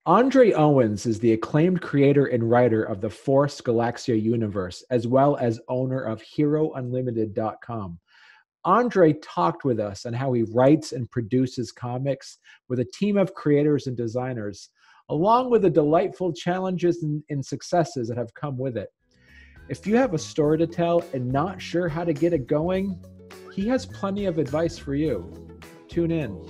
Andre Owens is the acclaimed creator and writer of the Force Galaxia universe, as well as owner of HeroUnlimited.com. Andre talked with us on how he writes and produces comics with a team of creators and designers, along with the delightful challenges and successes that have come with it. If you have a story to tell and not sure how to get it going, he has plenty of advice for you. Tune in.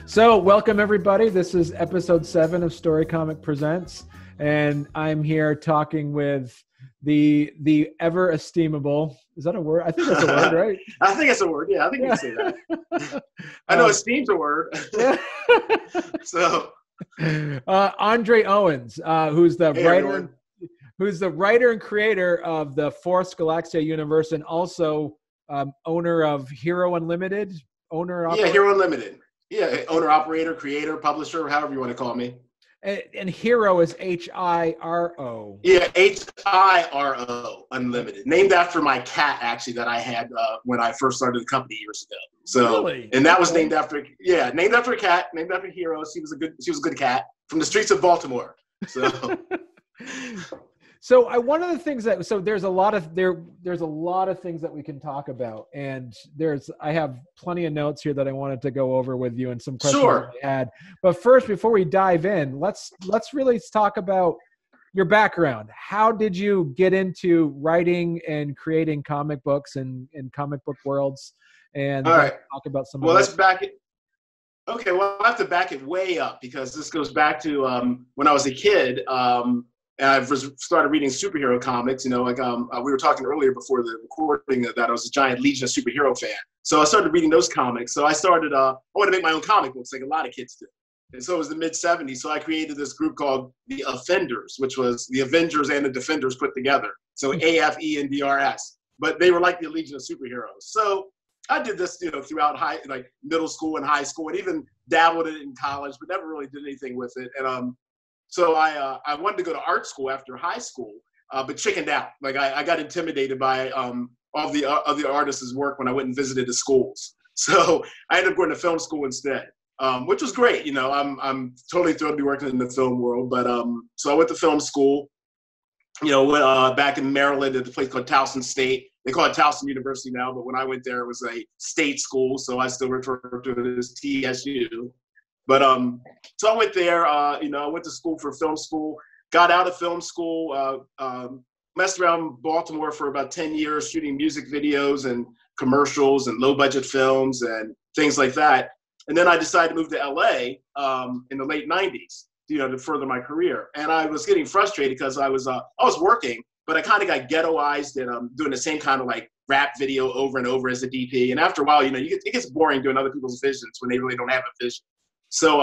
So welcome everybody. This is episode 7 of Storycomic Presents, and I'm here talking with the ever estimable. Is that a word? I think that's a word, right? I think it's a word. Yeah, I think you can say that. I know esteem's a word. So Andre Owens, who's the hey, writer, everyone. who's the writer and creator of the Force Galaxia universe, and also owner of Hero Unlimited. Yeah, Hero Unlimited. Yeah, owner, operator, creator, publisher, however you want to call me. And Hero is Hiro. Yeah, Hiro Unlimited. Named after my cat, actually, that I had when I first started the company years ago. So, really? And that was named after a cat, named after Hero. She was a good cat from the streets of Baltimore. So. So one of the things there's a lot of things that we can talk about, and I have plenty of notes here that I wanted to go over with you and some questions that I had. But first, before we dive in, let's really talk about your background. How did you get into writing and creating comic books and comic book worlds? And all right, talk about some. Well, let's back it. Okay, well, I have to back it way up because this goes back to when I was a kid. And I started reading superhero comics, we were talking earlier before the recording that I was a giant Legion of Superhero fan. So I started reading those comics. So I started, I wanted to make my own comic books like a lot of kids do. And so it was the mid-'70s. So I created this group called the Offenders, which was the Avengers and the Defenders put together. So AFENDRS. But they were like the Legion of Superheroes. So I did this, throughout middle school and high school, and even dabbled in it in college, but never really did anything with it. And so I wanted to go to art school after high school, but chickened out. Like I got intimidated by all the other artists' work when I went and visited the schools. So I ended up going to film school instead, which was great. I'm totally thrilled to be working in the film world. But so I went to film school, back in Maryland at a place called Towson State. They call it Towson University now, but when I went there, it was a state school, so I still refer to it as TSU. But so I went there, I went to school for film school, got out of film school, messed around Baltimore for about 10 years, shooting music videos and commercials and low budget films and things like that. And then I decided to move to LA in the late 90s, to further my career. And I was getting frustrated because I was working, but I kind of got ghettoized and doing the same kind of like rap video over and over as a DP. And after a while, it gets boring doing other people's visions when they really don't have a vision. So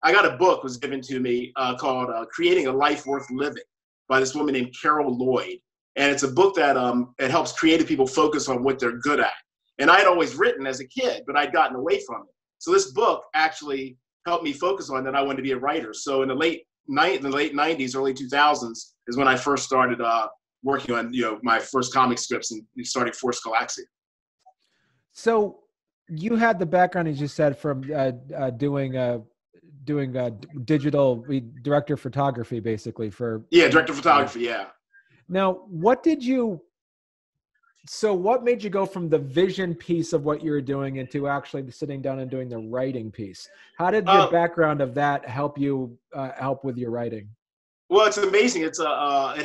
I got a book was given to me called Creating a Life Worth Living by this woman named Carol Lloyd. And it's a book that it helps creative people focus on what they're good at. And I'd always written as a kid, but I'd gotten away from it. So this book actually helped me focus on that I wanted to be a writer. So in the late 90s, early 2000s is when I first started working on my first comic scripts and starting Force Galaxia. So you had the background, as you said, from doing digital director photography, basically director photography. Yeah. Now, what made you go from the vision piece of what you were doing into actually sitting down and doing the writing piece? How did your background of that help with your writing? Well, it's amazing. It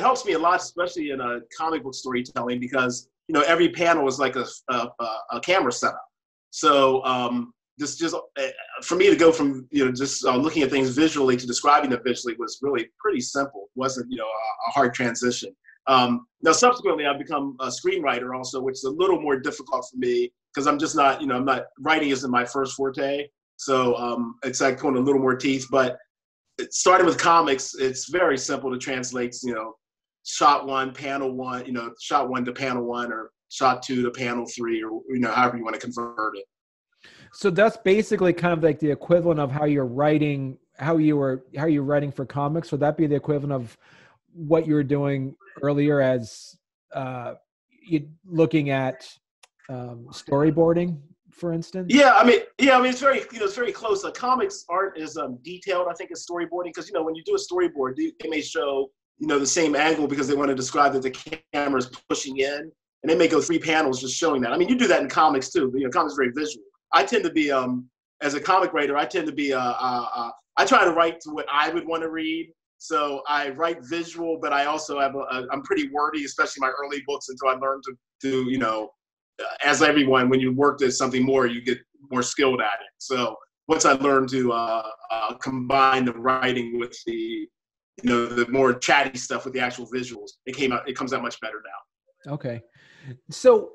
helps me a lot, especially in comic book storytelling, because every panel is like a camera setup. So this just for me to go from looking at things visually to describing them visually was really pretty simple. It wasn't a hard transition. Now subsequently I've become a screenwriter also, which is a little more difficult for me because I'm just not writing isn't my first forte. So it's like putting a little more teeth. But starting with comics, it's very simple to translate. Shot 1, panel 1. Shot 1 to panel 1, or shot 2 to panel 3, or however you want to convert it. So that's basically kind of like the equivalent of how you're writing for comics. Would that be the equivalent of what you were doing earlier as you looking at storyboarding, for instance? It's very, it's very close. Comics art is detailed, I think, as storyboarding, because, when you do a storyboard, they may show, the same angle because they want to describe that the camera is pushing in, and they may go 3 panels just showing that. I mean, you do that in comics too. Comics are very visual. I tend to be, as a comic writer, I tend to be, I try to write to what I would want to read. So I write visual, but I also have I'm pretty wordy, especially my early books, until I learned to as everyone, when you work at something more, you get more skilled at it. So once I learned to combine the writing with the more chatty stuff with the actual visuals, it comes out much better now. Okay. So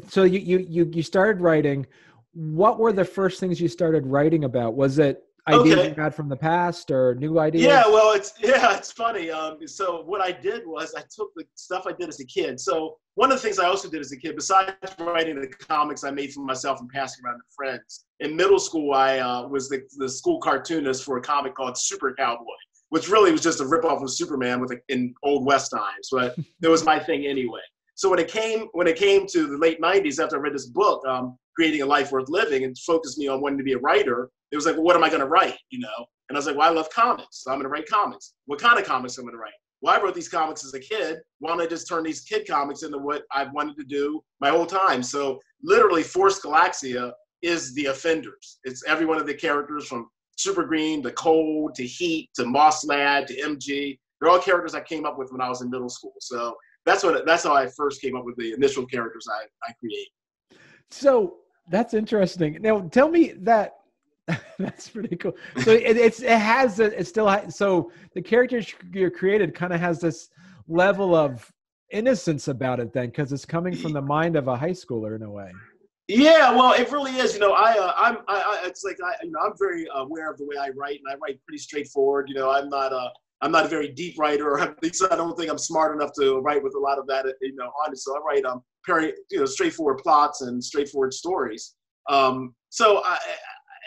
so you started writing. What were the first things you started writing about? Was it ideas you had from the past or new ideas? Yeah, well, it's funny. So what I did was I took the stuff I did as a kid. So one of the things I also did as a kid, besides writing the comics I made for myself and passing around to friends, in middle school I was the school cartoonist for a comic called Super Cowboy, which really was just a ripoff of Superman in Old West times, but it was my thing anyway. So when it came to the late 90s, after I read this book, Creating a Life Worth Living, and focused me on wanting to be a writer, it was like, well, what am I going to write? And I was like, well, I love comics, so I'm going to write comics. What kind of comics am I going to write? Well, I wrote these comics as a kid. Why don't I just turn these kid comics into what I've wanted to do my whole time? So literally, Force Galaxia is the Offenders. It's every one of the characters from Super Green to Cold to Heat to Moss Lad to MG. They're all characters I came up with when I was in middle school. So that's how I first came up with the initial characters I create. So that's interesting. Now tell me that. That's pretty cool. So so the character you created kind of has this level of innocence about it then, because it's coming from the mind of a high schooler in a way. Yeah, well, it really is. I'm very aware of the way I write, and I write pretty straightforward. I'm not a very deep writer, or at least I don't think I'm smart enough to write with a lot of that, on it. So I write very, straightforward plots and straightforward stories.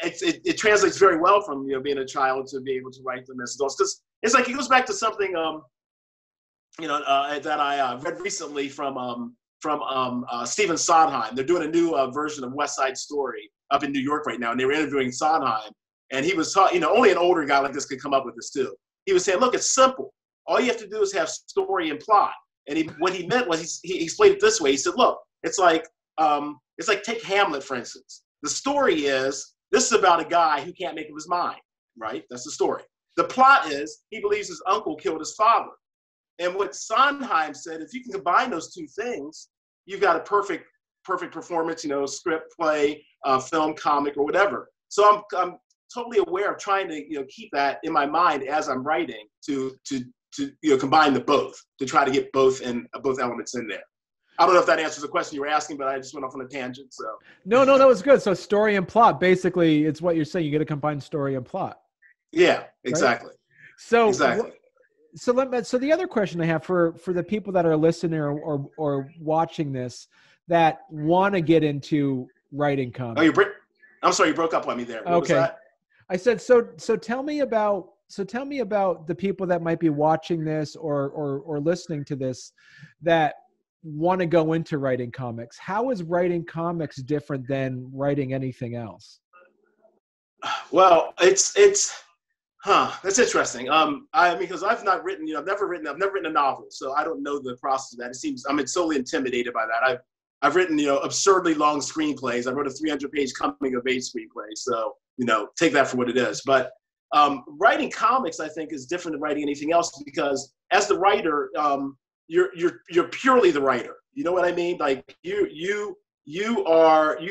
It translates very well from being a child to be able to write them as adults, because it's like it goes back to something that I read recently from Stephen Sondheim. They're doing a new version of West Side Story up in New York right now, and they were interviewing Sondheim, and he was talking. Only an older guy like this could come up with this too. He was saying, look, it's simple. All you have to do is have story and plot. And what he meant was he explained it this way. He said, look, it's like take Hamlet, for instance. The story is, this is about a guy who can't make up his mind, right? That's the story. The plot is he believes his uncle killed his father. And what Sondheim said, if you can combine those two things, you've got a perfect performance, script, play, film, comic, or whatever. So I'm totally aware of trying to keep that in my mind as I'm writing to combine the both, to try to get both elements in there. I don't know if that answers the question you were asking, but I just went off on a tangent. So no, it's good. So story and plot, basically, it's what you're saying. You got to combine story and plot. Yeah, exactly. Right? So the other question I have for the people that are listening or watching this that want to get into writing comics. I'm sorry, you broke up on me there. What okay. was that? I said, so tell me about the people that might be watching this or listening to this that want to go into writing comics. How is writing comics different than writing anything else? Well, that's interesting. Because I've never written a novel, so I don't know the process of that. I'm solely intimidated by that. I've written, absurdly long screenplays. I wrote a 300-page coming of age screenplay. So, take that for what it is. But writing comics, I think, is different than writing anything else, because as the writer, you're purely the writer. You know what I mean? Like you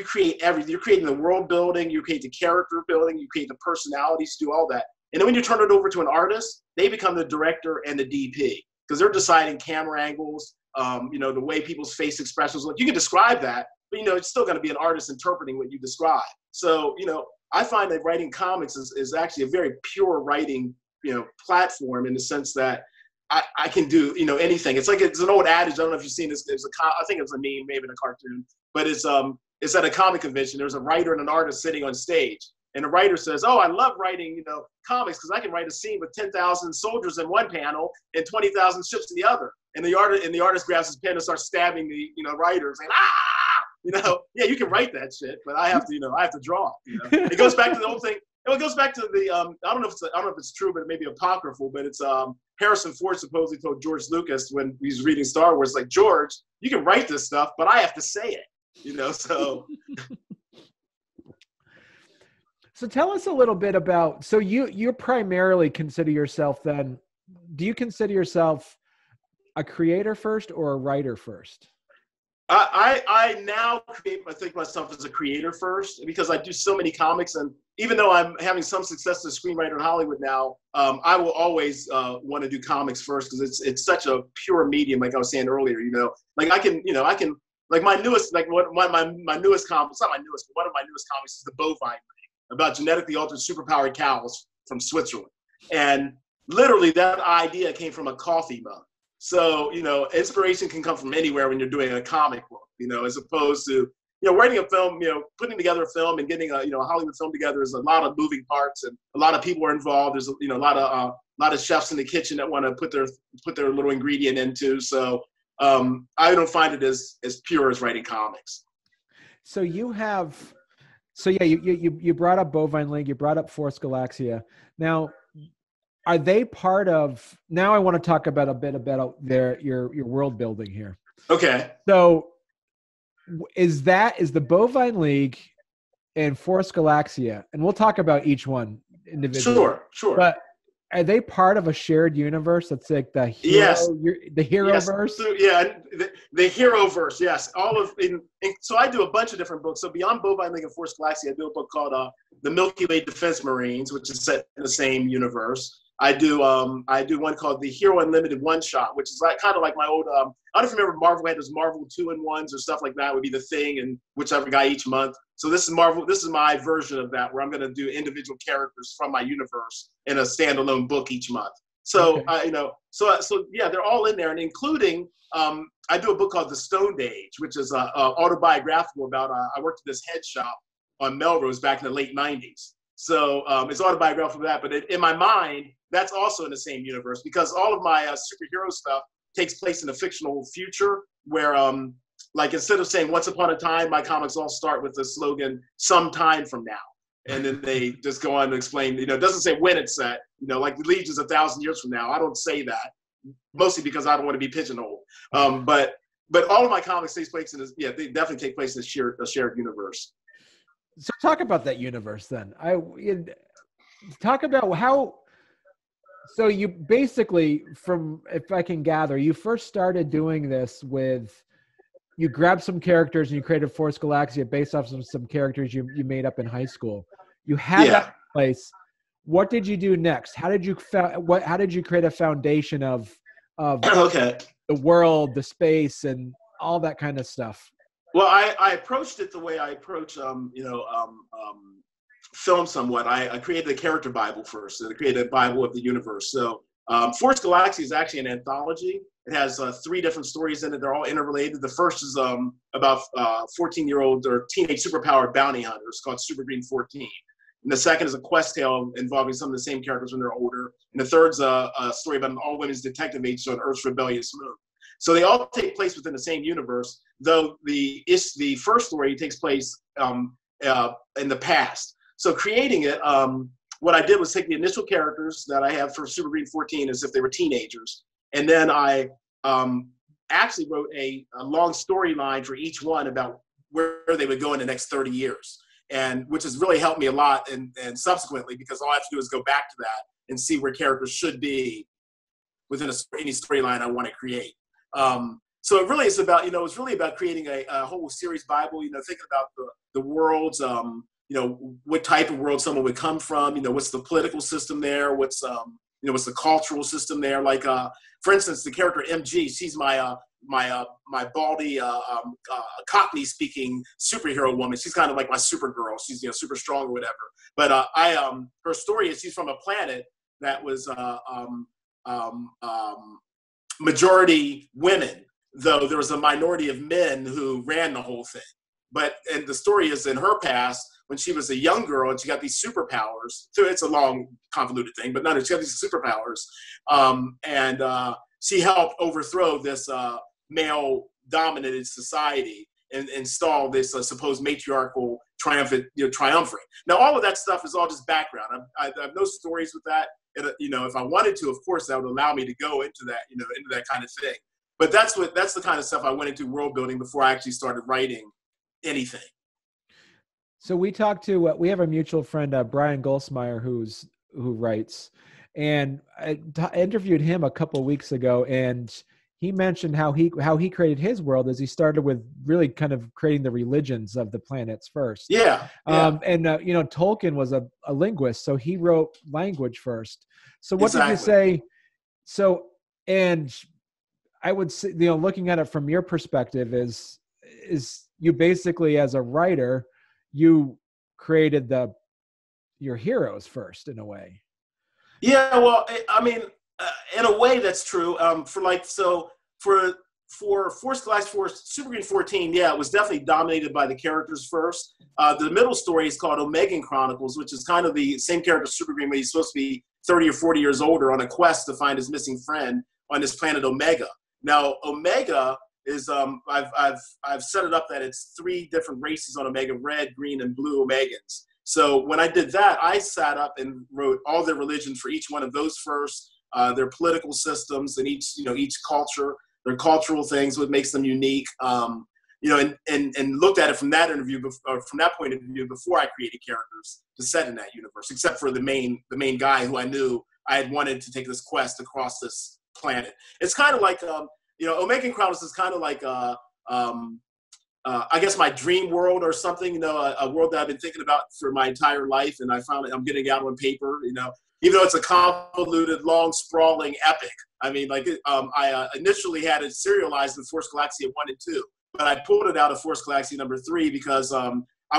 create everything. You're creating the world building, you create the character building, you create the personalities, do all that. And then when you turn it over to an artist, they become the director and the DP, because they're deciding camera angles, the way people's face expressions look. You can describe that, but it's still going to be an artist interpreting what you describe. So, I find that writing comics is actually a very pure writing, platform, in the sense that I can do, anything. It's an old adage. I don't know if you've seen this. I think it was a meme, maybe in a cartoon, but it's at a comic convention. There's a writer and an artist sitting on stage, and the writer says, "Oh, I love writing, comics because I can write a scene with 10,000 soldiers in one panel and 20,000 ships in the other." And the artist grabs his pen and starts stabbing the writer, saying, "Ah!" Yeah, you can write that shit, but I have to, I have to draw it. It goes back to the whole thing. It goes back to the I don't know if it's true, but it may be apocryphal. But it's Harrison Ford supposedly told George Lucas when he was reading Star Wars, like, "George, you can write this stuff, but I have to say it." So. So tell us a little bit about. So you primarily consider yourself then? Do you consider yourself a creator first or a writer first? I now think myself as a creator first because I do so many comics, and even though I'm having some success as a screenwriter in Hollywood now, I will always want to do comics first because it's such a pure medium. Like I was saying earlier, like I can like my newest my newest comic. It's not my newest, but one of my newest comics is the Bovine, about genetically altered superpowered cows from Switzerland, and literally that idea came from a coffee mug. So, inspiration can come from anywhere when you're doing a comic book, as opposed to, writing a film, putting together a film and getting a Hollywood film together is a lot of moving parts and a lot of people are involved. There's, a lot of chefs in the kitchen that want to put their little ingredient into. So I don't find it as pure as writing comics. So you brought up Bovine League, you brought up Force Galaxia. Now, are they part of? Now I want to talk about a bit about your world building here. Okay. So, is the Bovine League and Force Galaxia, and we'll talk about each one individually. Sure. But are they part of a shared universe that's like the hero? Yes. The Heroverse? Yes. So, yeah, the Heroverse. Yes. So I do a bunch of different books. So beyond Bovine League and Force Galaxia, I do a book called The Milky Way Defense Marines, which is set in the same universe. I do one called the Hero Unlimited One Shot, which is kind of like my old. I don't know if you remember Marvel had those Marvel 2-in-1s or stuff like that. Would be the Thing and whichever guy each month. So this is Marvel. This is my version of that, where I'm going to do individual characters from my universe in a standalone book each month. So okay. So yeah, they're all in there, and including I do a book called The Stoned Age, which is autobiographical about. I worked at this head shop on Melrose back in the late '90s. So it's autobiographical for that, but in my mind, that's also in the same universe because all of my superhero stuff takes place in a fictional future where, like, instead of saying "once upon a time," my comics all start with the slogan "some time from now," and then they just go on to explain. It doesn't say when it's set. Like the Legion's 1,000 years from now. I don't say that, mostly because I don't want to be pigeonholed. But all of my comics take place they definitely take place in a shared universe. So talk about that universe then. Talk about how. So you basically, if I can gather, you first started doing this with, you grabbed some characters and you created Force Galaxia based off some characters you made up in high school. You had that in place. What did you do next? How did you create a foundation of okay. the world, the space, and all that kind of stuff? Well, I approached it the way I approach, film somewhat. I created a character Bible first, and I created a Bible of the universe. So Force Galaxia is actually an anthology. It has 3 different stories in it. They're all interrelated. The first is about 14-year-old or teenage superpowered bounty hunters called Super Green 14. And the second is a quest tale involving some of the same characters when they're older. And the third's a story about an all-women's detective agency on Earth's rebellious moon. So they all take place within the same universe, though the first story takes place in the past. So creating it, what I did was take the initial characters that I have for Super Green 14 as if they were teenagers. And then I actually wrote a long storyline for each one about where they would go in the next 30 years. And which has really helped me a lot and subsequently, because all I have to do is go back to that and see where characters should be within any storyline I want to create. So it really is about, it's really about creating a whole series Bible, thinking about the worlds, what type of world someone would come from, what's the political system there, what's the cultural system there. Like, for instance, the character MG, she's my baldy, Cockney speaking superhero woman. She's kind of like my Supergirl. She's, super strong or whatever. But her story is she's from a planet that was, majority women, though there was a minority of men who ran the whole thing. And the story is in her past, when she was a young girl and she got these superpowers. So it's a long, convoluted thing, but she got these superpowers. She helped overthrow this male-dominated society and install this supposed matriarchal triumvirate. Now, all of that stuff is all just background. I have no stories with that. If I wanted to, of course, that would allow me to go into that, into that kind of thing. But that's the kind of stuff I went into world building before I actually started writing anything. So we talked to, we have a mutual friend, Brian Goldsmeyer, who writes, and I interviewed him a couple of weeks ago, and he mentioned how he created his world as he started with really kind of creating the religions of the planets first. Yeah. Tolkien was a linguist, so he wrote language first. So what did you say? So, and I would say, looking at it from your perspective, is you basically, as a writer, you created your heroes first in a way. Yeah, well, I mean, in a way that's true. For Force Galaxia, Super Green 14, yeah, it was definitely dominated by the characters first. The middle story is called Omegan Chronicles, which is kind of the same character as Super Green, but he's supposed to be 30 or 40 years older on a quest to find his missing friend on this planet Omega. Now, Omega is I've set it up that it's 3 different races on Omega: red, green, and blue Omegans. So when I did that, I sat up and wrote all the religions for each one of those first, their political systems, and each culture, their cultural things, what makes them unique. And looked at it from that point of view before I created characters to set in that universe, except for the main guy who I knew I had wanted to take this quest across this planet. It's kind of like Omegan Chronicles is kind of like I guess my dream world or something, a world that I've been thinking about for my entire life, and I found I'm getting out on paper, even though it's a convoluted, long, sprawling epic. I mean, I initially had it serialized in Force Galaxia 1 and 2, but I pulled it out of Force Galaxia number 3 because I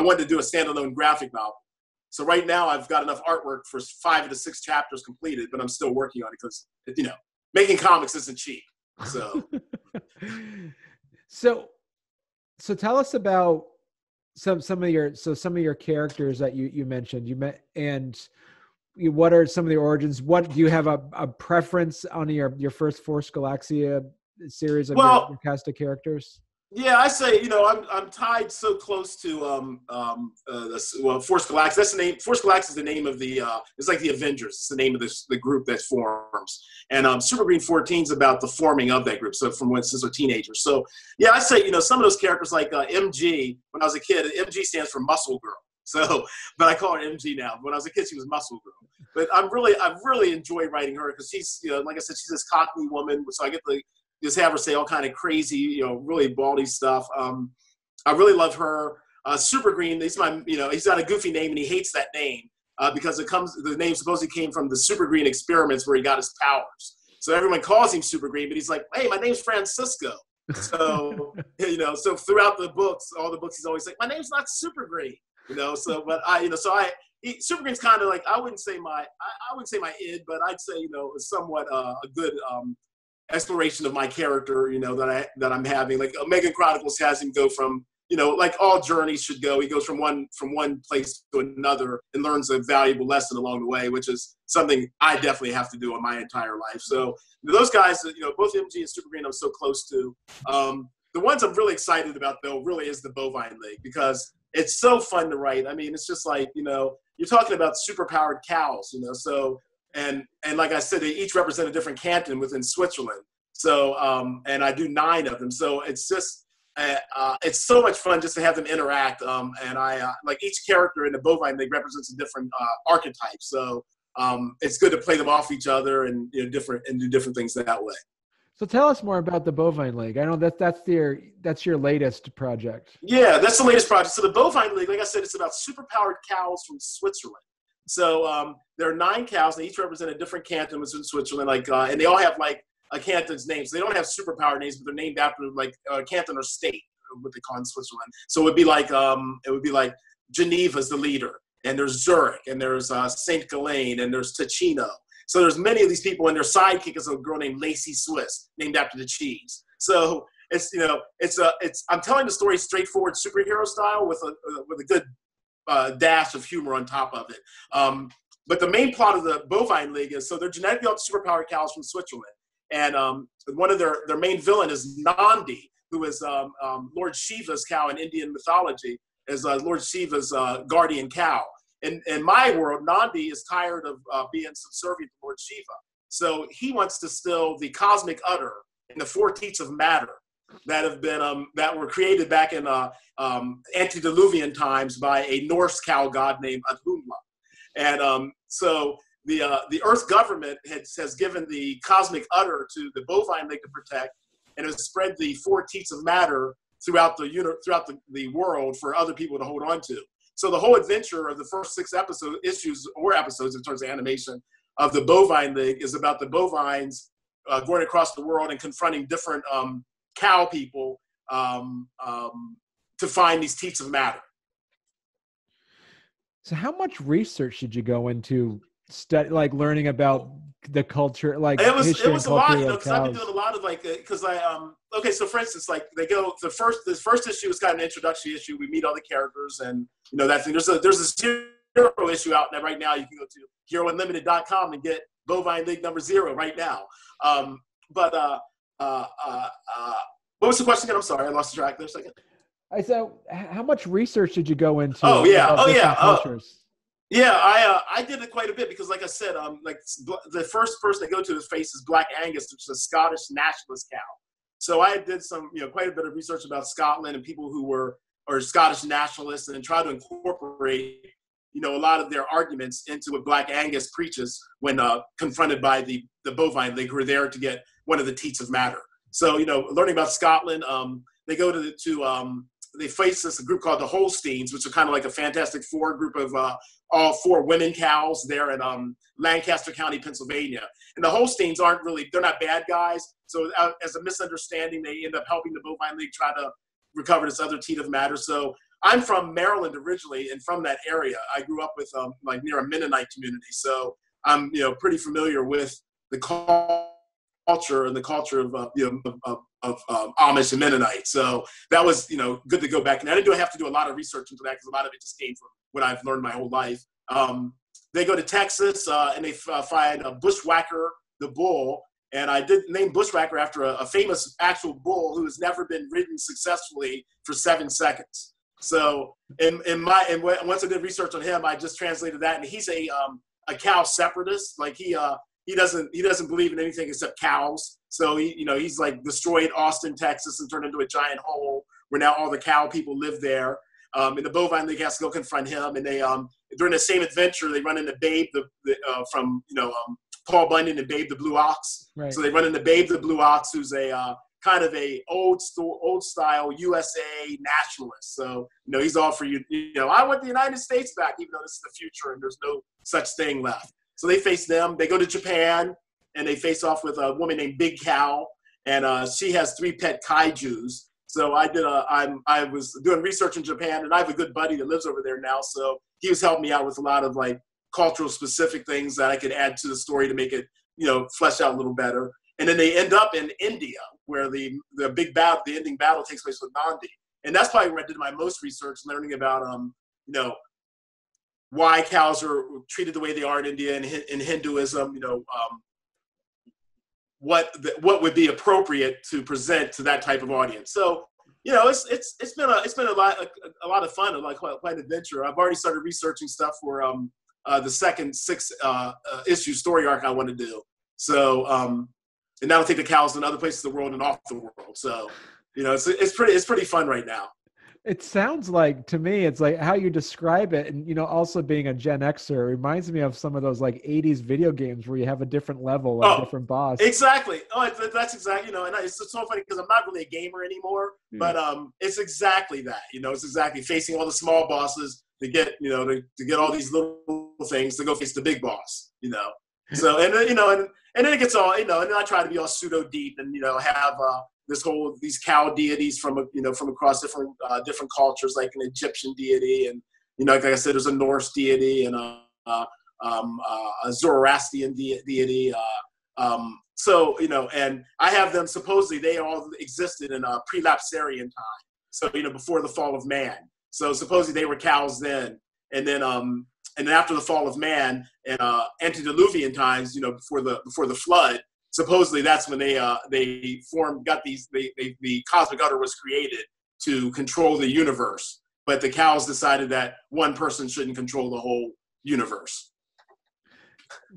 wanted to do a standalone graphic novel. So right now I've got enough artwork for 5 of the 6 chapters completed, but I'm still working on it because, making comics isn't cheap. So. So tell us about some of your characters that you mentioned. And what are some of the origins? What do you have a preference on your first Force Galaxia series of your cast of characters? Yeah, I say, I'm tied so close to Force Galaxia. That's the name. Force Galaxia is the name of it's like the Avengers. It's the name of the group that forms. And Super Green 14 is about the forming of that group. So since they're teenagers. So yeah, I say, some of those characters like MG, when I was a kid, MG stands for Muscle Girl. So, but I call her MG now. When I was a kid, she was Muscle Girl. But I really enjoy writing her because she's, like I said, she's this Cockney woman. So I get to just have her say all kind of crazy, really baldy stuff. I really love her. Super Green, he's got a goofy name and he hates that name because the name supposedly came from the Super Green experiments where he got his powers. So everyone calls him Super Green, but he's like, hey, my name's Francisco. So, so throughout all the books, he's always like, my name's not Super Green, Super Green's kind of like, I wouldn't say my id, but I'd say, somewhat a good, exploration of my character, that I'm having. Like Omegan Chronicles has him go from, like all journeys should go. He goes from one place to another and learns a valuable lesson along the way, which is something I definitely have to do in my entire life. So those guys, both MG and Super Green, I'm so close to. The ones I'm really excited about, though, really is the Bovine League because it's so fun to write. I mean, it's just like, you're talking about superpowered cows, so. And like I said, they each represent a different canton within Switzerland. So, and I do 9 of them. So it's just, it's so much fun just to have them interact. And I like each character in the Bovine League represents a different archetype. So it's good to play them off each other and do different things that way. So tell us more about the Bovine League. I know that's your latest project. Yeah, that's the latest project. So the Bovine League, like I said, it's about superpowered cows from Switzerland. So there are 9 cows, and they each represent a different canton within Switzerland. And they all have like a canton's name. So they don't have superpower names, but they're named after like a canton or state, what they call in Switzerland. So it would be like Geneva's the leader, and there's Zurich, and there's Saint Gallen, and there's Ticino. So there's many of these people, and their sidekick is a girl named Lacey Swiss, named after the cheese. So it's I'm telling the story straightforward superhero style with a good dash of humor on top of it. But the main plot of the Bovine League is, so they're genetically superpowered cows from Switzerland. And one of their main villain is Nandi, who is Lord Shiva's cow in Indian mythology, is Lord Shiva's guardian cow. In my world, Nandi is tired of being subservient to Lord Shiva. So he wants to still the cosmic udder and the four teats of matter that have been that were created back in antediluvian times by a Norse cow god named Athumla. And so the Earth government has given the cosmic udder to the Bovine League to protect, and has spread the four teats of matter throughout the world for other people to hold on to. So the whole adventure of the first 6 episodes in terms of animation of the Bovine League is about the bovines going across the world and confronting different cow people to find these teats of matter. So how much research did you go into learning about the culture? Like it was a lot, because I've been doing a lot of okay, so for instance, like the first issue is kind of an introductory issue. We meet all the characters and that thing. There's a zero issue out there right now. You can go to herounlimited.com and get Bovine League number 0 right now. What was the question again? I'm sorry, I lost track there a second. I said, how much research did you go into? Cultures? Yeah, I did it quite a bit because, like I said, the first person they go to his face is Black Angus, which is a Scottish nationalist cow. So I did some, quite a bit of research about Scotland and people who are Scottish nationalists, and tried to incorporate, a lot of their arguments into what Black Angus preaches when confronted by the Bovine League, who are there to get one of the teats of matter. So, learning about Scotland, they go they face this group called the Holsteins, which are kind of like a Fantastic Four group of all 4 women cows there in Lancaster County, Pennsylvania. And the Holsteins they're not bad guys. So as a misunderstanding, they end up helping the Bovine League try to recover this other teat of matter. So I'm from Maryland originally, and from that area, I grew up with near a Mennonite community. So I'm pretty familiar with the culture and the culture of Amish and Mennonite. So that was good to go back. And I didn't have to do a lot of research into that because a lot of it just came from what I've learned my whole life. They go to Texas and they find a Bushwhacker the bull. And I did name Bushwhacker after a famous actual bull who has never been ridden successfully for 7 seconds. So once I did research on him, I just translated that, and he's a cow separatist. Like he doesn't believe in anything except cows. So he's like destroyed Austin, Texas, and turned into a giant hole where now all the cow people live there. And the Bovine League has to go confront him. And they during the same adventure, they run into Babe from Paul Bunyan and Babe the Blue Ox. Right. So they run into Babe the Blue Ox, who's a kind of a old style USA nationalist. So he's all for I want the United States back, even though this is the future and there's no such thing left. So they face them. They go to Japan and they face off with a woman named Big Cow, and she has 3 pet kaijus. So I was doing research in Japan, and I have a good buddy that lives over there now. So he was helping me out with a lot of cultural specific things that I could add to the story to make it flesh out a little better. And then they end up in India, where the big battle, the ending battle, takes place with Nandi. And that's probably where I did my most research, learning about why cows are treated the way they are in India and in Hinduism. What would be appropriate to present to that type of audience. So it's been a lot of fun and quite an adventure. I've already started researching stuff for the second 6 issue story arc I want to do. So and that'll take the cows in other places of the world and off the world. So it's pretty fun right now. It sounds like, to me, it's like how you describe it. And, also being a Gen Xer reminds me of some of those 80s video games where you have a different level, different boss. Exactly. Oh, that's exactly, and it's so funny because I'm not really a gamer anymore, but it's exactly that, it's exactly facing all the small bosses to get, to get all these little things to go face the big boss, So, and then it gets all, and then I try to be all pseudo deep and, have, these cow deities from across different cultures, like an Egyptian deity, and like I said, there's a Norse deity and a Zoroastrian deity. So and I have them, supposedly they all existed in pre-lapsarian time, so before the fall of man. So supposedly they were cows then, and then after the fall of man and antediluvian times, before the flood, supposedly that's when the cosmic udder was created to control the universe. But the cows decided that one person shouldn't control the whole universe.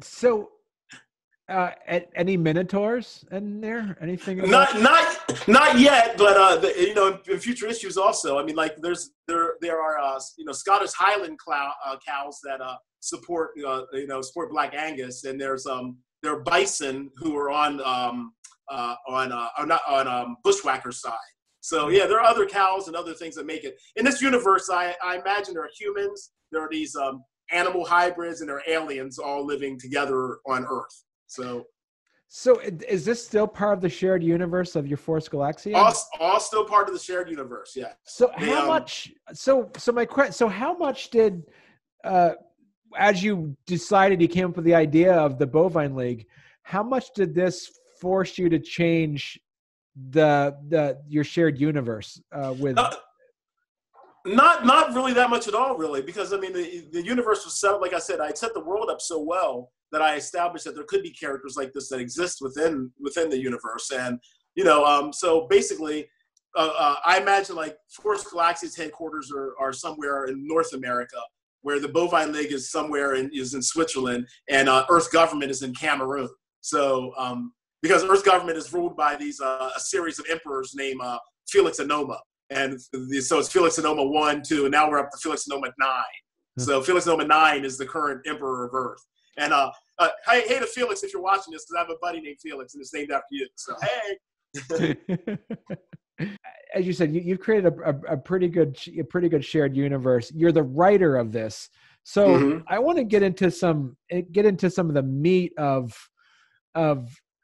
So, any minotaurs in there? Anything? Not yet, but in future issues also. I mean, like there are Scottish Highland cows that support Black Angus, and there are bison who are on Bushwhacker's side. So yeah, there are other cows and other things that make it. In this universe, I imagine there are humans, there are these animal hybrids, and there are aliens all living together on Earth. So is this still part of the shared universe of your Force Galaxia? All still part of the shared universe, yeah. So how much? So my question. So how much did, as you decided, you came up with the idea of the Bovine League, how much did this force you to change your shared universe with? Not really that much at all, really, because I mean the universe was set up, like I said, I set the world up so well that I established that there could be characters like this that exist within the universe, and so basically, I imagine like Force Galaxia's headquarters are somewhere in North America, where the Bovine League is somewhere is in Switzerland, and Earth government is in Cameroon. So because Earth government is ruled by these a series of emperors named Felix Anoma. And so it's Felix Anoma 1, 2, and now we're up to Felix Anoma 9. So Felix Anoma 9 is the current emperor of Earth. And hey to Felix, if you're watching this, because I have a buddy named Felix, and it's named after you. So hey. As you said, you've created a pretty good shared universe. You're the writer of this, so I want to get into some of the meat of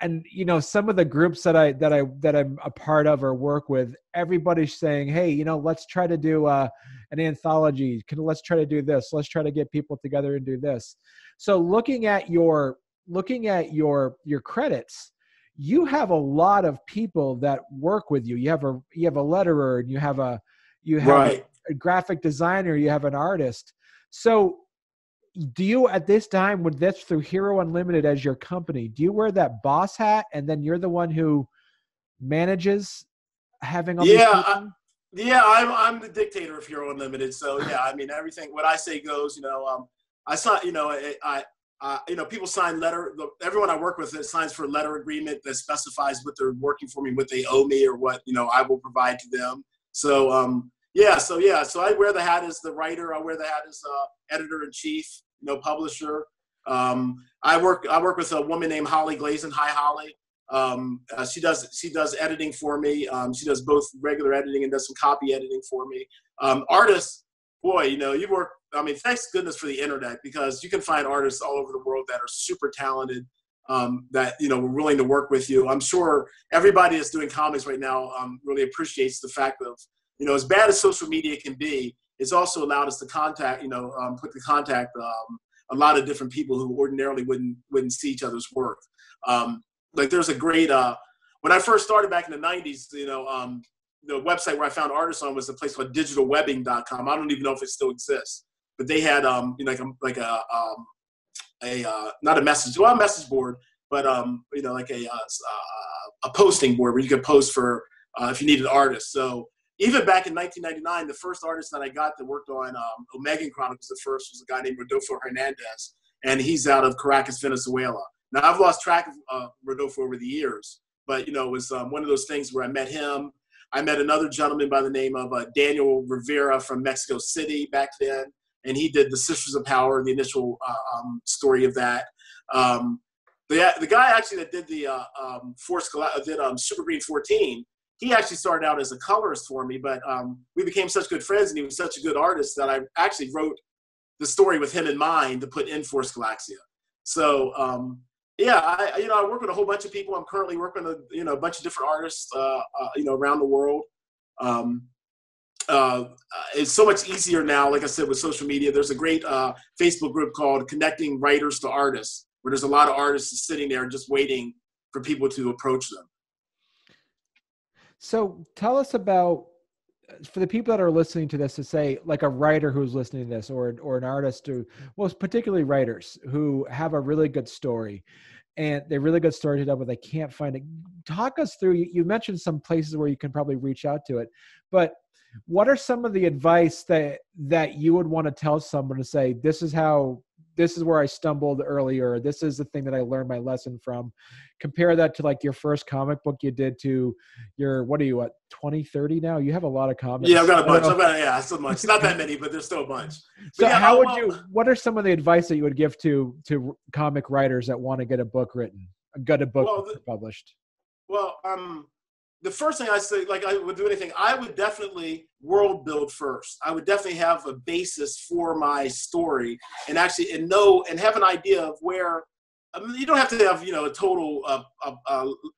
and some of the groups that I'm a part of or work with. Everybody's saying, hey, let's try to do an anthology. Let's try to do this. Let's try to get people together and do this. So looking at your credits, you have a lot of people that work with you. You have a letterer, and you have a graphic designer, you have an artist. So do you, at this time, with this through Hero Unlimited as your company, do you wear that boss hat and then you're the one who manages having all these people? I'm the dictator of Hero Unlimited. So yeah, I mean, everything, what I say goes. I saw, people sign everyone I work with signs for a letter agreement that specifies what they're working for me, what they owe me, or what, I will provide to them. So, so I wear the hat as the writer. I wear the hat as editor-in-chief, publisher. I work with a woman named Holly Glazen. Hi, Holly. She does editing for me. She does both regular editing and does some copy editing for me. Artists, boy, you work. I mean, thanks goodness for the internet, because you can find artists all over the world that are super talented, that, were willing to work with you. I'm sure everybody that's doing comics right now really appreciates the fact of, as bad as social media can be, it's also allowed us to contact a lot of different people who ordinarily wouldn't see each other's work. Like there's a great, when I first started back in the 90s, the website where I found artists on was a place called digitalwebbing.com. I don't even know if it still exists. But they had not a message board, but like a posting board where you could post for if you needed artists. So even back in 1999, the first artist that I got that worked on Omegan Chronicles at first was a guy named Rodolfo Hernandez, and he's out of Caracas, Venezuela. Now I've lost track of Rodolfo over the years, but it was one of those things where I met him. I met another gentleman by the name of Daniel Rivera from Mexico City back then. And he did the Sisters of Power, the initial story of that. The guy actually that did the Force Galaxia, did Super Green 14, he actually started out as a colorist for me, but we became such good friends, and he was such a good artist that I actually wrote the story with him in mind to put in Force Galaxia. So I work with a whole bunch of people. I'm currently working with a bunch of different artists around the world. It's so much easier now, like I said, with social media. There's a great Facebook group called Connecting Writers to Artists, where there's a lot of artists sitting there just waiting for people to approach them. So tell us about for the people that are listening to this, to say, like a writer who's listening to this, or an artist who, well, particularly writers who have a really good story and they're really good story to tell, but they can't find it. Talk us through, you mentioned some places where you can probably reach out to it, but what are some of the advice that you would want to tell someone to say, this is where I stumbled earlier. This is the thing that I learned my lesson from. Compare that to like your first comic book you did to your, what are you at, 20, 30 now? You have a lot of comics. Yeah, I've got a bunch. Yeah, still much. Not that many, but there's still a bunch. So yeah, what are some of the advice that you would give to comic writers that want to get a book written, get a book published? Well, the first thing I say, like I would do anything, I would definitely world build first. I would definitely have a basis for my story and actually have an idea of where. I mean, you don't have to have a total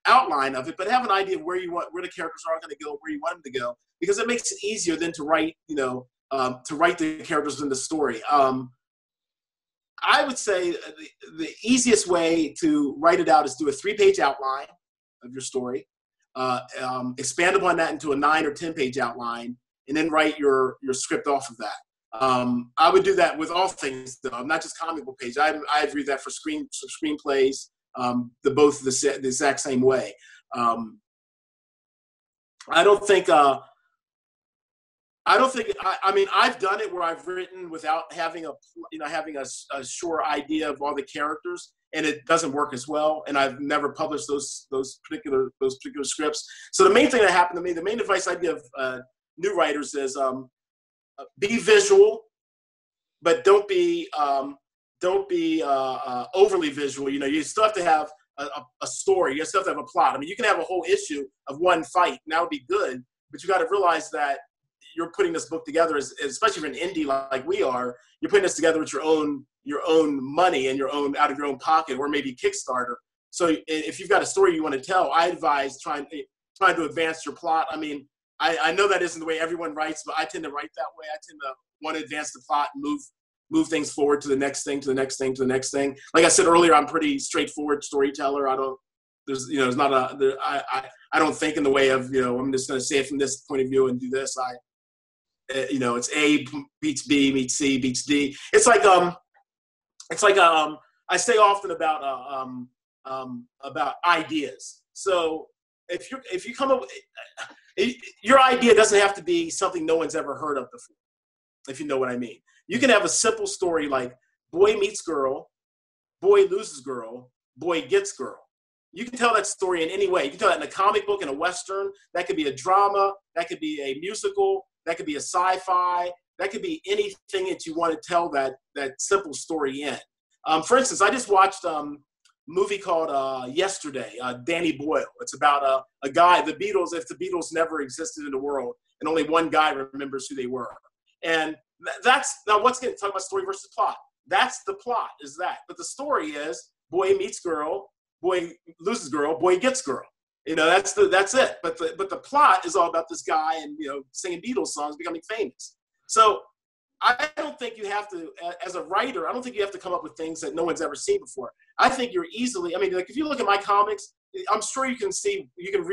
outline of it, but have an idea of where the characters are going to go, where you want them to go, because it makes it easier than to write the characters in the story. I would say the easiest way to write it out is do a 3-page outline of your story. Expand upon that into a 9 or 10-page outline, and then write your script off of that. I would do that with all things, though, not just comic book pages. I do that for screenplays, both the exact same way. I mean, I've done it where I've written without having a sure idea of all the characters, and it doesn't work as well. And I've never published those particular scripts. So the main thing that happened to me, the main advice I give new writers is be visual, but don't be overly visual. You still have to have a story. You still have to have a plot. I mean, you can have a whole issue of one fight, and that would be good. But you got to realize that you're putting this book together, especially for an indie like we are. You're putting this together with your own money and out of your own pocket, or maybe Kickstarter. So if you've got a story you want to tell, I advise trying to advance your plot. I mean, I know that isn't the way everyone writes, but I tend to write that way. I tend to want to advance the plot and move things forward to the next thing, to the next thing, to the next thing. Like I said earlier, I'm pretty straightforward storyteller. I don't think in the way of, I'm just going to say it from this point of view and do this. It's A beats B meets C beats D. It's like I say often about ideas. So if you come up with, your idea doesn't have to be something no one's ever heard of before, if you know what I mean. You can have a simple story like boy meets girl, boy loses girl, boy gets girl. You can tell that story in any way. You can tell that in a comic book, in a Western. That could be a drama. That could be a musical. That could be a sci-fi. That could be anything that you want to tell that simple story in. For instance, I just watched movie called Yesterday, Danny Boyle. It's about a guy, the Beatles, if the Beatles never existed in the world, and only one guy remembers who they were. And now what's going to talk about story versus plot? That's the plot, is that. But the story is boy meets girl, boy loses girl, boy gets girl. That's it. But the plot is all about this guy and, singing Beatles songs, becoming famous. So I don't think you have to, as a writer, I don't think you have to come up with things that no one's ever seen before. I think you're like if you look at my comics, I'm sure you can see where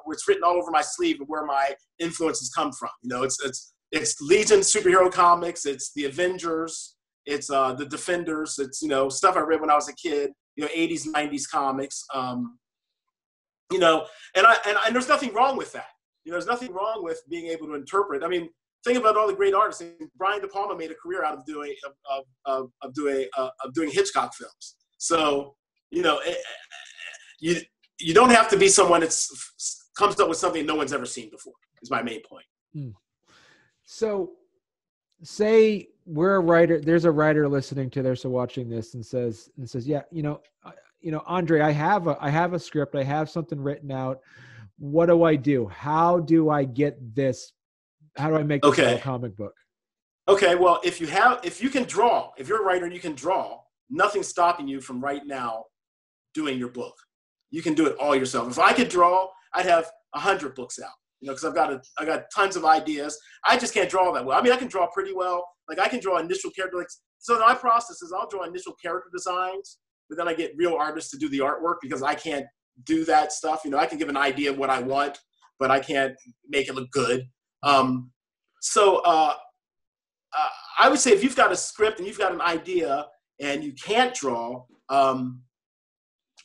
what's written all over my sleeve and where my influences come from. It's Legion superhero comics, it's the Avengers, it's the Defenders, it's stuff I read when I was a kid, 80s, 90s comics. And there's nothing wrong with that. There's nothing wrong with being able to interpret. I mean, think about all the great artists. Brian De Palma made a career out of doing Hitchcock films. So you don't have to be someone that comes up with something no one's ever seen before. Is my main point. So, say we're a writer. There's a writer listening to this or watching this and says, yeah, Andre, I have a script. I have something written out. What do I do? How do I get this? How do I make this a comic book? Okay, well, if you can draw, if you're a writer and you can draw, nothing's stopping you from right now doing your book. You can do it all yourself. If I could draw, I'd have 100 books out, because I got tons of ideas. I just can't draw that well. I mean, I can draw pretty well. Like I can draw initial character. So my process is I'll draw initial character designs, but then I get real artists to do the artwork because I can't do that stuff. I can give an idea of what I want, but I can't make it look good. So I would say if you've got a script and you've got an idea and you can't draw,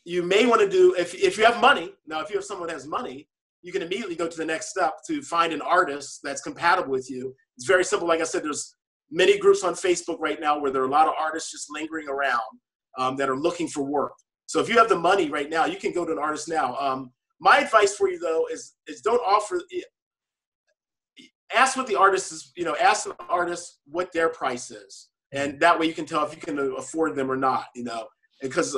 you may want to do, if you have money, now if you have someone that has money, you can immediately go to the next step to find an artist that's compatible with you. It's very simple. Like I said, there's many groups on Facebook right now where there are a lot of artists just lingering around that are looking for work. So if you have the money right now, you can go to an artist now. My advice for you though is don't offer, ask what the artist is, ask an artist what their price is. And that way you can tell if you can afford them or not, because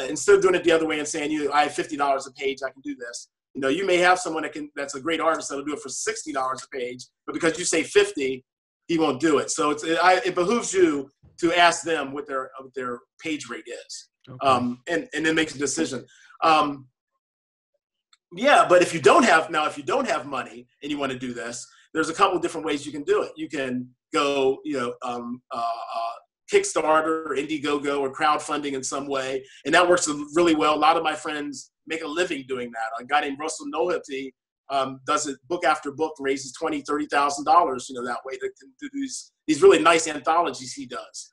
instead of doing it the other way and saying, I have $50 a page, I can do this. You may have someone that's a great artist that'll do it for $60 a page, but because you say 50, he won't do it. So it behooves you to ask them what their page rate is, okay. and then make a decision. Yeah, but if you don't have money and you want to do this, there's a couple different ways you can do it. You can go, Kickstarter, Indiegogo, or crowdfunding in some way, and that works really well. A lot of my friends make a living doing that. A guy named Russell Nohety does it book after book, raises $20,000, $30,000, that way to do these really nice anthologies he does.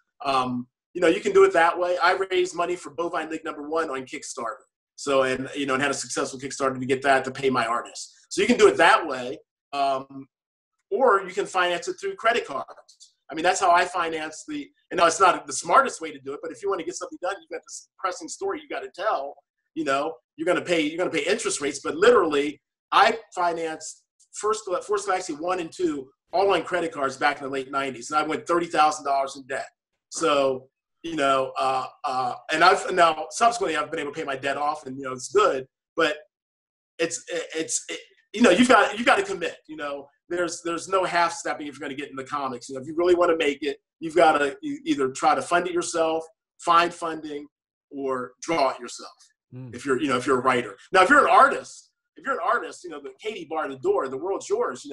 You can do it that way. I raised money for Bovine League #1 on Kickstarter. So, and had a successful Kickstarter to get that to pay my artists. So you can do it that way, or you can finance it through credit cards. I mean, that's how I finance it's not the smartest way to do it, but if you want to get something done, you've got this pressing story you got to tell, you're going to pay interest rates, but literally I financed Force Galaxia 1 and 2 all on credit cards back in the late 90s. And I went $30,000 in debt. So, and now subsequently I've been able to pay my debt off, and, it's good, but you've got to commit, there's no half stepping if you're going to get in the comics. If you really want to make it, you've got to either try to fund it yourself, find funding, or draw it yourself. If you're a writer. Now, if you're an artist, the Katie bar the door, the world's yours.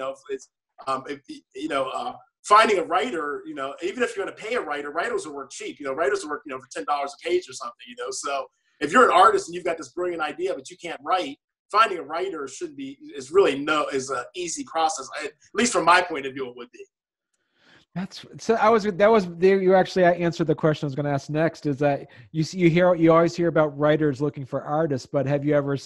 Finding a writer, even if you're going to pay a writer, writers will work cheap. Writers will work, for $10 a page or something. So if you're an artist and you've got this brilliant idea but you can't write, finding a writer is an easy process. At least from my point of view, it would be. You actually answered the question I was going to ask next. Is that you always hear about writers looking for artists, but have you ever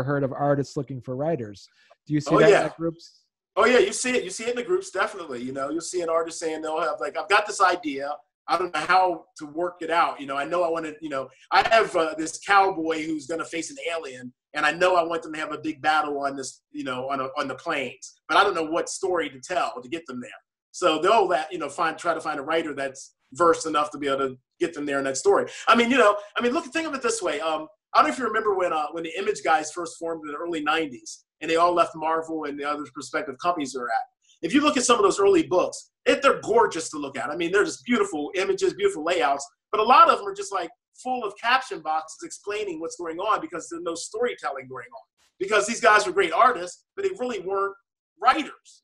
heard of artists looking for writers? Do you see that in the groups? Oh yeah, you see it. You see it in the groups, definitely. You'll see an artist saying they'll have I've got this idea. I don't know how to work it out. I know I want to. I have this cowboy who's going to face an alien, and I know I want them to have a big battle on this, on the plains, but I don't know what story to tell to get them there. So they'll try to find a writer that's versed enough to be able to get them there in that story. Think of it this way. I don't know if you remember when the Image guys first formed in the early 90s, and they all left Marvel and the other prospective companies they're at. If you look at some of those early books, they're gorgeous to look at. They're just beautiful images, beautiful layouts, but a lot of them are just full of caption boxes explaining what's going on because there's no storytelling going on. Because these guys were great artists, but they really weren't writers,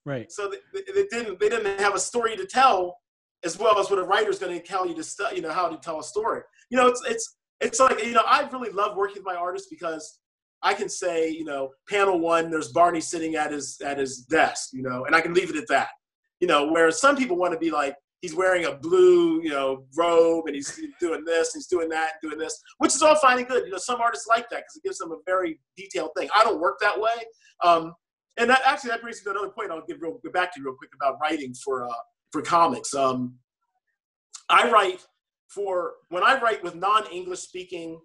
Right. So they didn't have a story to tell as well as what a writer's going to tell you to how to tell a story. I really love working with my artists because I can say, panel 1, there's Barney sitting at his desk, and I can leave it at that. Whereas some people want to be he's wearing a blue, robe, and he's doing this, he's doing that, and doing this, which is all fine and good. Some artists like that because it gives them a very detailed thing. I don't work that way. And that brings me to another point I'll get back to you real quick about writing for comics. When I write with non-English speaking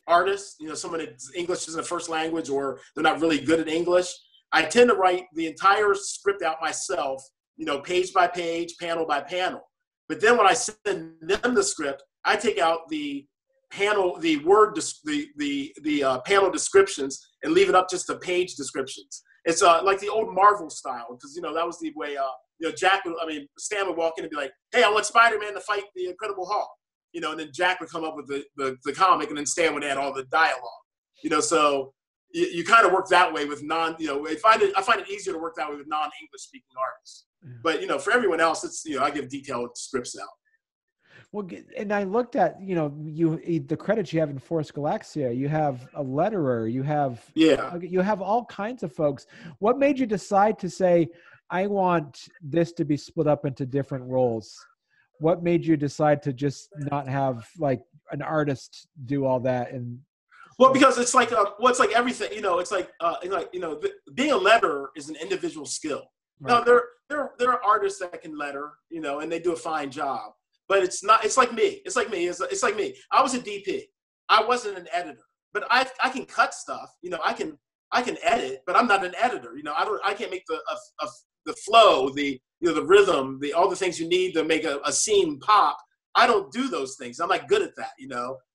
artists, someone that's English isn't a first language or they're not really good at English, I tend to write the entire script out myself, page by page, panel by panel. But then when I send them the script, I take out the panel, the panel descriptions and leave it up just to page descriptions. It's like the old Marvel style, because that was the way Stan would walk in and be like, "Hey, I want Spider-Man to fight the Incredible Hulk," and then Jack would come up with the comic, and then Stan would add all the dialogue, So you kind of work that way with I find it easier to work that way with non-English speaking artists. Yeah. But for everyone else, it's I give detailed scripts out. Well, and I looked at, the credits you have in Force Galaxia. You have a letterer. Yeah. You have all kinds of folks. What made you decide to say, I want this to be split up into different roles? What made you decide to just not have like an artist do all that? And Well, because it's like, it's like everything, it's like, being a letterer is an individual skill. right. Now, there are artists that can letter, and they do a fine job. But it's not. It's like me. It's like me. It's like me. I was a DP. I wasn't an editor, but I can cut stuff. I can edit, but I'm not an editor. I can't make the flow, the rhythm, all the things you need to make a scene pop. I don't do those things. I'm not good at that.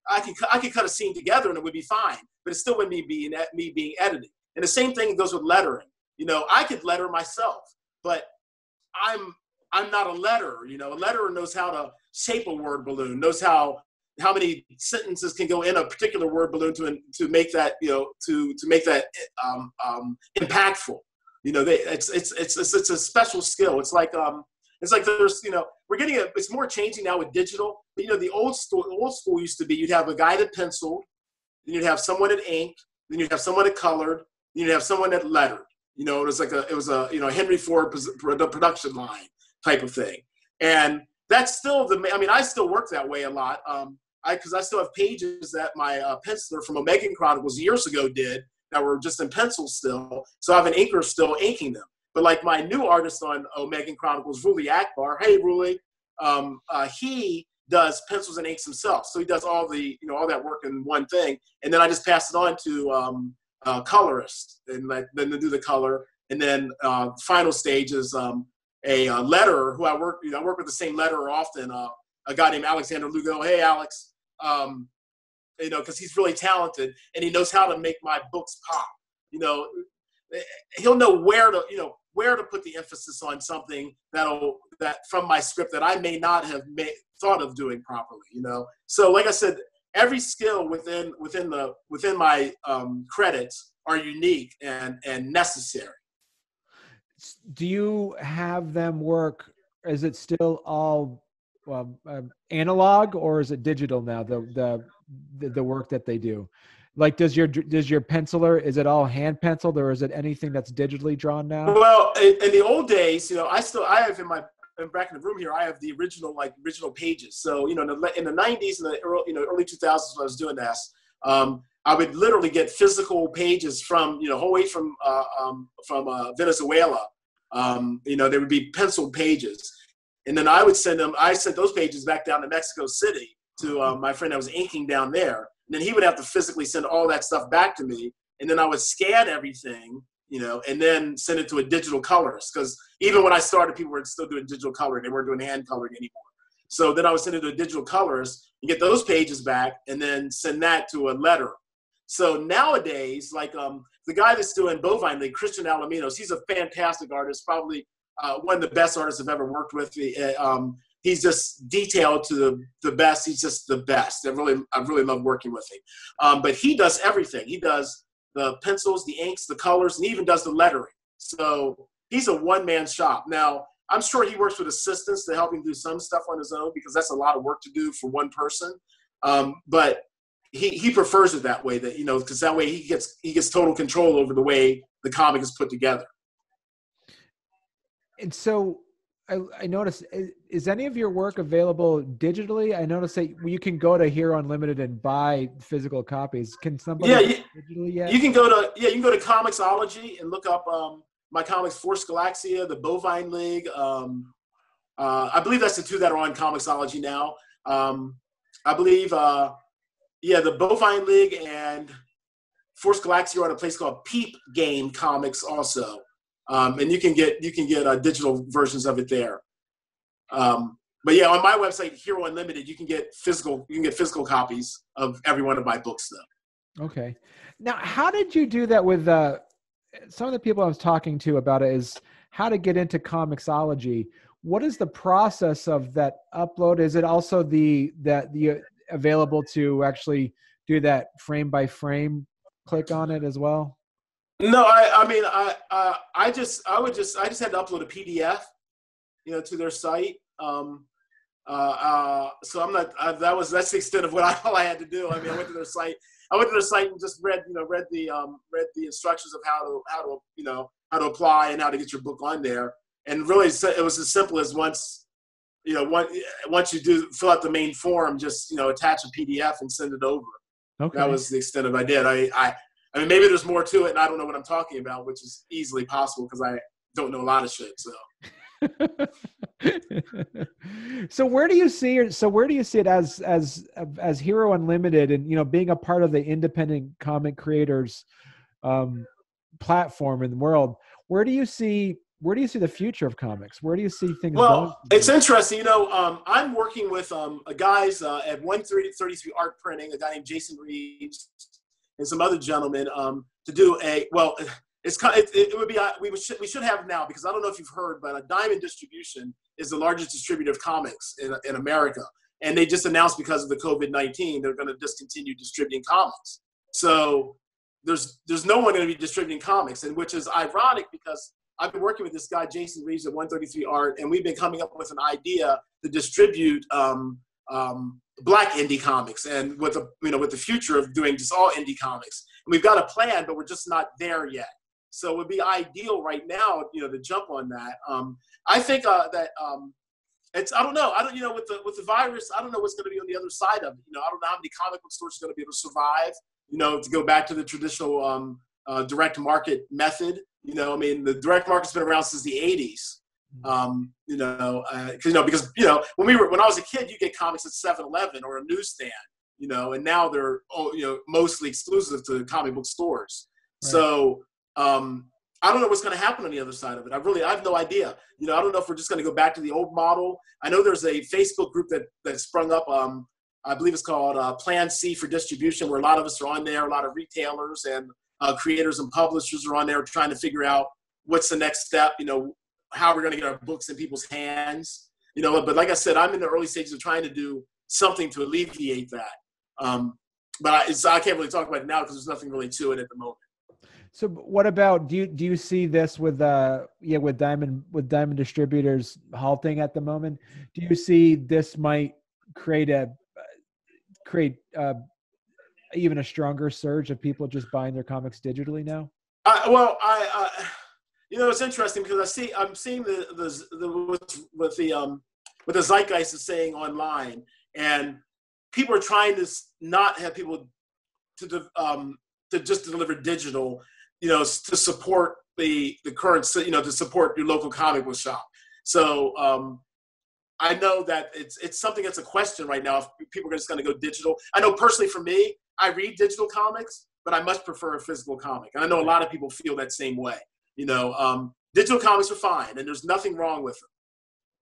I can cut a scene together and it would be fine, but it still wouldn't be me being edited. And the same thing goes with lettering. I could letter myself, but I'm not a letterer. A letterer knows how to shape a word balloon, knows how many sentences can go in a particular word balloon to make that to make that impactful. It's a special skill. It's like there's it's more changing now with digital. But, the old school used to be you'd have a guy that penciled, then you'd have someone that inked, then you'd have someone that colored, then you'd have someone that lettered. It was a Henry Ford production line type of thing. And that's still I still work that way a lot. Because I still have pages that my penciler from Omega Chronicles years ago did that were just in pencil still. So I have an inker still inking them. But like my new artist on Omega Chronicles, Ruli Akbar, hey Ruli, he does pencils and inks himself. So he does all all that work in one thing. And then I just pass it on to colorists, and then they do the color. And then final stage is a letterer who I work with the same letterer often, a guy named Alexander Lugo. Hey, Alex, because he's really talented and he knows how to make my books pop. He'll know where to put the emphasis on something that from my script that I may not have thought of doing properly. So like I said, every skill within my credits are unique and necessary. Do you have them work? Is it still all analog, or is it digital now? The work that they do, like does your penciler, is it all hand penciled, or is it anything that's digitally drawn now? Well, in the old days, I have back in the room here, I have the original pages. So in the 90s and the early 2000s when I was doing this, I would literally get physical pages from whole way from Venezuela. They would be penciled pages. And then I sent those pages back down to Mexico City to my friend that was inking down there. And then he would have to physically send all that stuff back to me. And then I would scan everything, and then send it to a digital colorist. Because even when I started, people were still doing digital coloring. They weren't doing hand coloring anymore. So then I would send it to a digital colorist and get those pages back and then send that to a letterer. So nowadays, like the guy that's doing Bovine, like Christian Alaminos, he's a fantastic artist, probably one of the best artists I've ever worked with. He's just detailed to the best. He's just the best. I really love working with him. But he does everything. He does the pencils, the inks, the colors, and he even does the lettering. So he's a one-man shop. Now, I'm sure he works with assistants to help him do some stuff on his own, because that's a lot of work to do for one person. But he prefers it that way, because that way he gets total control over the way the comic is put together. And so I noticed, is any of your work available digitally? I noticed that you can go to Hero Unlimited and buy physical copies. Can somebody digitally yet? You can go to Comixology and look up my comics, Force Galaxia, the Bovine League. I believe that's the two that are on Comixology now. I believe the Bovine League and Force Galaxia are on a place called Peep Game Comics also. And you can get digital versions of it there. But yeah, on my website, Hero Unlimited, you can get physical copies of every one of my books though. Okay. Now, how did you do that with some of the people I was talking to about it is how to get into Comixology? What is the process of that upload? Is it also the available to actually do that frame by frame click on it as well? No, I just had to upload a PDF, to their site. So I'm not. That's the extent of all I had to do. I mean, I went to their site. And just read the instructions of how to apply and how to get your book on there. And really, it was as simple as once you do fill out the main form, just attach a PDF and send it over. Okay. That was the extent of what I did. I mean, maybe there's more to it, and I don't know what I'm talking about, which is easily possible because I don't know a lot of shit. So. So where do you see it as Hero Unlimited, and being a part of the independent comic creators platform in the world? Where do you see the future of comics? Where do you see things going? Well, it's interesting. I'm working with guys at 133 Art Printing, a guy named Jason Reeves, and some other gentlemen to do we should have now, because I don't know if you've heard, but Diamond Distribution is the largest distributor of comics in America, and they just announced because of the COVID-19 they're going to discontinue distributing comics. So there's no one going to be distributing comics, and which is ironic because I've been working with this guy Jason Reeves at 133 Art, and we've been coming up with an idea to distribute Black indie comics, and with the future of doing just all indie comics. And we've got a plan, but we're just not there yet. So it would be ideal right now, to jump on that. I think that I don't know. With the virus, I don't know what's going to be on the other side of it. I don't know how many comic book stores are going to be able to survive. To go back to the traditional direct market method. The direct market's been around since the 80s. Because when I was a kid, you get comics at 7-Eleven or a newsstand. And now they're mostly exclusive to comic book stores. Right. So I don't know what's going to happen on the other side of it. I have no idea. I don't know if we're just going to go back to the old model. I know there's a Facebook group that sprung up. I believe it's called Plan C for Distribution, where a lot of us are on there. A lot of retailers and creators and publishers are on there trying to figure out what's the next step. How we're going to get our books in people's hands. But like I said, I'm in the early stages of trying to do something to alleviate that. But I can't really talk about it now because there's nothing really to it at the moment. So what about, do you see this with Diamond Distributors halting at the moment? Do you see this might create even a stronger surge of people just buying their comics digitally now? It's interesting because I'm seeing what the zeitgeist is saying online, and people are trying to not have people to just deliver digital, to support the current, to support your local comic book shop. So I know that it's something that's a question right now if people are just going to go digital. I know personally for me, I read digital comics, but I much prefer a physical comic. And I know a lot of people feel that same way. Digital comics are fine, and there's nothing wrong with them.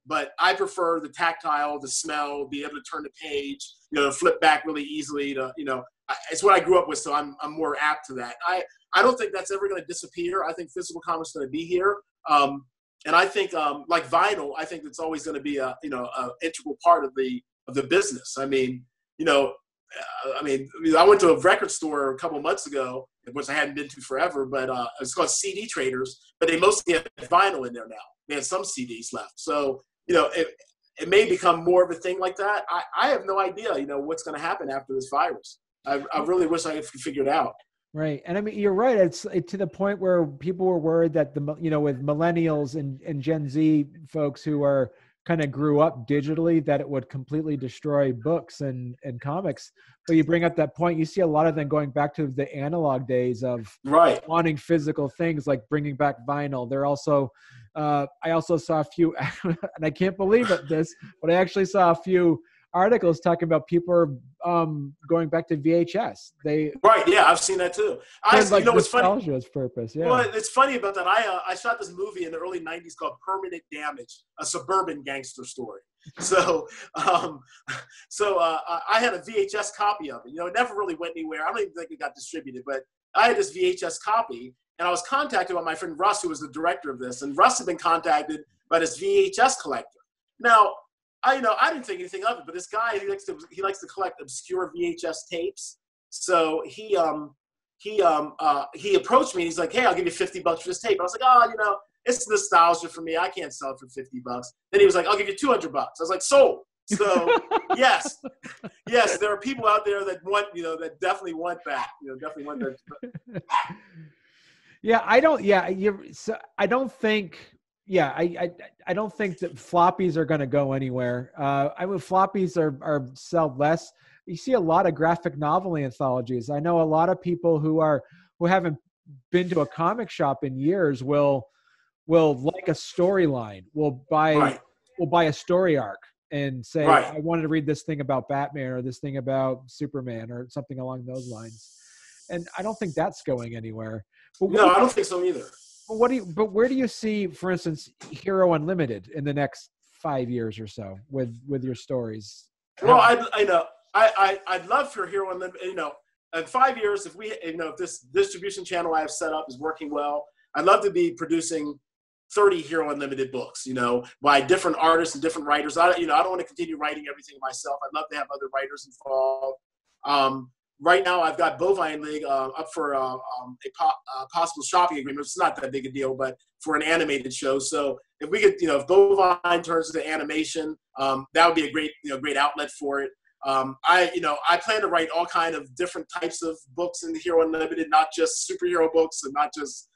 But I prefer the tactile, the smell, be able to turn the page, flip back really easily. It's what I grew up with, so I'm more apt to that. I don't think that's ever going to disappear. I think physical comics are going to be here. And I think, like vinyl, I think it's always going to be a integral part of the business. I went to a record store a couple months ago, which I hadn't been to forever, but it's called CD Traders, but they mostly have vinyl in there now. They have some CDs left. So, it may become more of a thing like that. I have no idea, what's going to happen after this virus. I really wish I could figure it out. Right. And you're right. It's to the point where people were worried that with millennials and Gen Z folks who are kind of grew up digitally, that it would completely destroy books and comics. But you bring up that point, you see a lot of them going back to the analog days of wanting physical things, like bringing back vinyl. They're also, I also saw a few, and I can't believe this, but I actually saw a few articles talking about people are going back to VHS. I've seen that too. What's funny? Purpose, yeah. Well, it's funny about that. I shot this movie in the early '90s called Permanent Damage, a suburban gangster story. So, I had a VHS copy of it. It never really went anywhere. I don't even think it got distributed, but I had this VHS copy, and I was contacted by my friend Russ, who was the director of this, and Russ had been contacted by this VHS collector. Now, I didn't think anything of it, but this guy, he likes to collect obscure VHS tapes. So he approached me and he's like, "Hey, I'll give you $50 for this tape." I was like, it's nostalgia for me. I can't sell it for $50. Then he was like, "I'll give you $200." I was like, "Sold." So yes, yes, there are people out there that want, that definitely want that, definitely want that. Yeah, I don't. Yeah, I don't think. Yeah, I don't think that floppies are going to go anywhere. I mean, floppies are sell less. You see a lot of graphic novel anthologies. I know a lot of people who haven't been to a comic shop in years will like a storyline, Right, will buy a story arc and say, right. I wanted to read this thing about Batman or this thing about Superman or something along those lines. And I don't think that's going anywhere. But No, I don't think so either. but where do you see, for instance, Hero Unlimited in the next 5 years or so with your stories? Well, I'd love for Hero Unlimited, in 5 years, if this distribution channel I have set up is working well, I'd love to be producing 30 Hero Unlimited books, by different artists and different writers. I don't want to continue writing everything myself. I'd love to have other writers involved. Right now, I've got Bovine League up for a possible shopping agreement. It's not that big a deal, but for an animated show. So if we could, if Bovine turns into animation, that would be a great outlet for it. I plan to write all kind of different types of books in the Hero Unlimited, not just superhero books and not just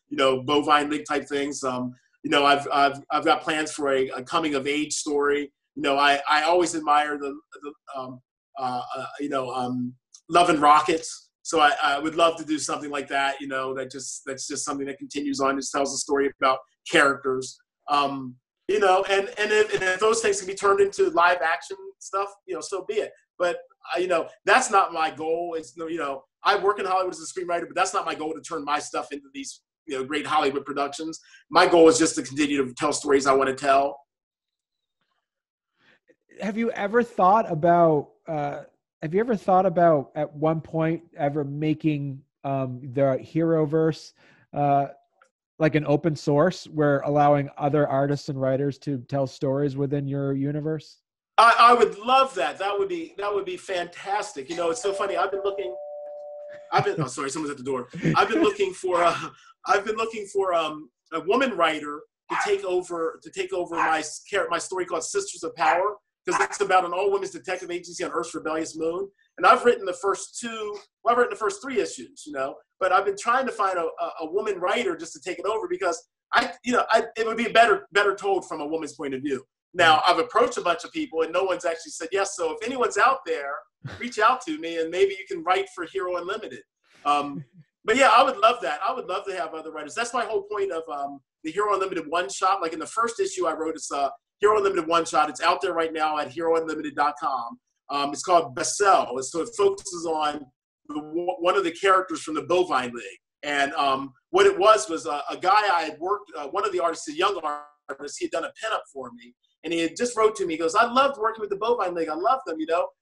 Bovine League type things. I've got plans for a coming of age story. I always admire the Love and Rockets. So I would love to do something like that, that's just something that continues on, just tells a story about characters. And if those things can be turned into live action stuff, so be it. But, that's not my goal. It's, I work in Hollywood as a screenwriter, but that's not my goal to turn my stuff into these, great Hollywood productions. My goal is just to continue to tell stories I want to tell. Have you ever thought about at one point ever making the Heroverse like an open source, where allowing other artists and writers to tell stories within your universe? I would love that. That would be fantastic. It's so funny. Oh, sorry, someone's at the door. I've been looking for a woman writer to take over my story called Sisters of Power, because it's about an all-women's detective agency on Earth's rebellious moon. And I've written the first three issues, but I've been trying to find a woman writer just to take it over, because it would be better told from a woman's point of view. Now, I've approached a bunch of people and no one's actually said yes. So if anyone's out there, reach out to me and maybe you can write for Hero Unlimited. But yeah, I would love that. I would love to have other writers. That's my whole point of the Hero Unlimited one-shot. Like in the first issue I wrote, it's a Hero Unlimited one-shot. It's out there right now at herounlimited.com. It's called Bessel. So it focuses on one of the characters from the Bovine League. And what it was a guy I had worked, one of the artists, a young artist, he had done a pinup for me. And he had just wrote to me, he goes, I loved working with the Bovine League. I love them,